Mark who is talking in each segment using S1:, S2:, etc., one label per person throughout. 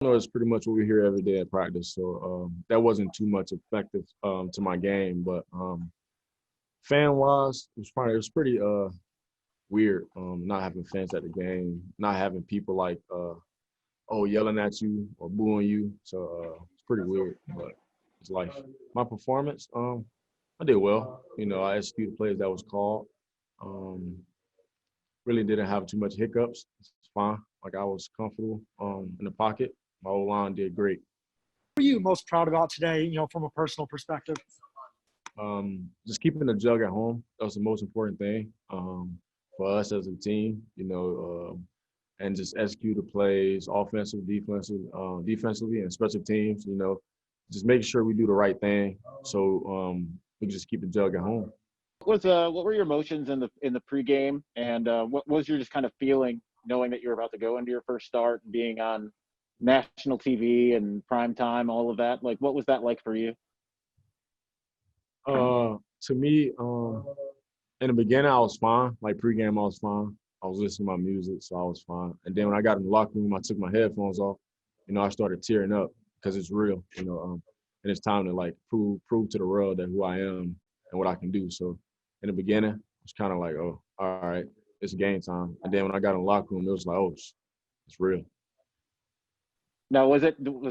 S1: No, it's pretty much what we hear every day at practice. So that wasn't too much effective to my game. But fan-wise, it was pretty weird not having fans at the game, not having people like yelling at you or booing you. So it's pretty weird, but it's life. My performance, I did well. I executed plays that was called. Um, really didn't have too much hiccups. It's fine. Like I was comfortable in the pocket. My O line did great.
S2: What are you most proud about today, from a personal perspective?
S1: Just keeping the jug at home. That was the most important thing for us as a team. And just execute the plays, defensively, and special teams. Just making sure we do the right thing. So we can just keep the jug at home.
S3: What were your emotions in the pregame, and what was your just kind of feeling knowing that you were about to go into your first start and being on national TV and prime time, all of that? Like, what was that like for you?
S1: To me, in the beginning, I was fine. Like pregame, I was fine. I was listening to my music, so I was fine. And then when I got in the locker room, I took my headphones off. I started tearing up because it's real. And it's time to like prove to the world that who I am and what I can do. So in the beginning, it was kind of like, oh, all right, it's game time. And then when I got in the locker room, it was like, oh, it's real.
S3: Now, was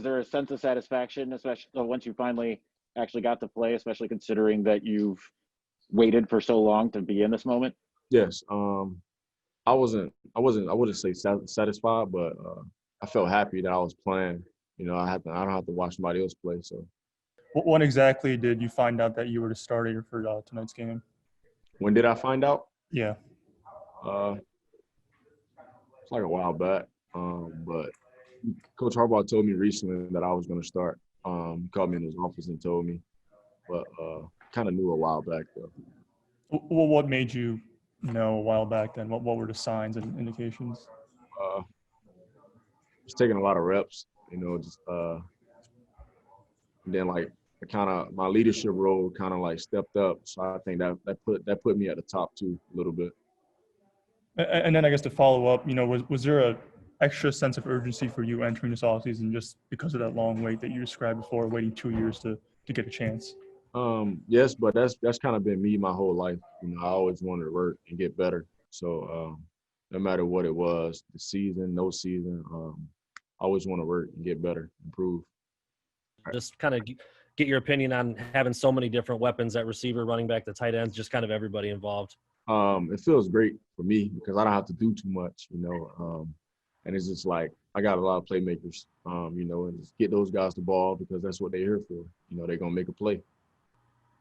S3: there a sense of satisfaction, especially once you finally actually got to play, especially considering that you've waited for so long to be in this moment?
S1: Yes. I wouldn't say satisfied, but I felt happy that I was playing. I don't have to watch somebody else play. So,
S4: when exactly did you find out that you were the starter for tonight's game?
S1: When did I find out?
S4: Yeah.
S1: It's like a while back. But Coach Harbaugh told me recently that I was going to start. He called me in his office and told me, but kind of knew a while back though.
S4: Well, what made you know a while back then? What were the signs and indications?
S1: Just taking a lot of reps, just and then like my leadership role kind of like stepped up. So I think that put me at the top too a little bit.
S4: And then I guess to follow up, was there a extra sense of urgency for you entering this offseason just because of that long wait that you described before, waiting 2 years to get a chance?
S1: Yes, but that's kind of been me my whole life. I always wanted to work and get better. So no matter what it was, the season, no season, I always want to work and get better, improve.
S5: Just kind of get your opinion on having so many different weapons at receiver, running back, the tight ends, just kind of everybody involved.
S1: It feels great for me because I don't have to do too much, and it's just like I got a lot of playmakers, and just get those guys the ball because that's what they're here for. They're going to make a play.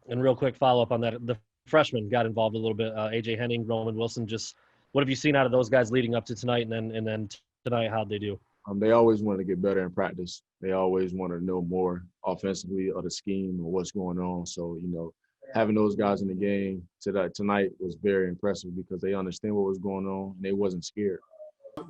S5: And real quick follow-up on that, the freshmen got involved a little bit. A.J. Henning, Roman Wilson, just what have you seen out of those guys leading up to tonight and then tonight, how'd they do?
S1: They always want to get better in practice. They always want to know more offensively or the scheme or what's going on. So, having those guys in the game tonight was very impressive because they understand what was going on and they wasn't scared.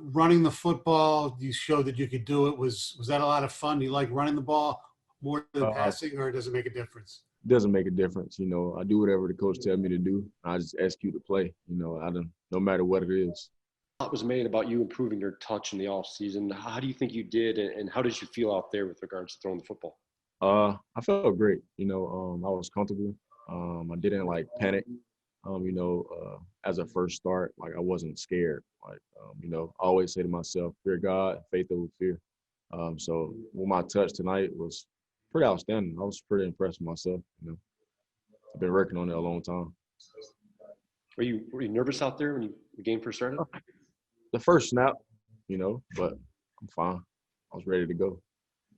S6: Running the football, you showed that you could do it. Was that a lot of fun? Do you like running the ball more than passing, or does it make a difference?
S1: It doesn't make a difference. I do whatever the coach tells me to do. I just execute the play. No matter what it is.
S7: A lot was made about you improving your touch in the offseason. How do you think you did, and how did you feel out there with regards to throwing the football?
S1: I felt great. I was comfortable. I didn't like panic. As a first start, like I wasn't scared. Like I always say to myself, fear God, faith over fear. So with my touch tonight was pretty outstanding. I was pretty impressed with myself. I've been working on it a long time.
S7: Were you nervous out there when the game first started?
S1: The first snap, but I'm fine. I was ready to go.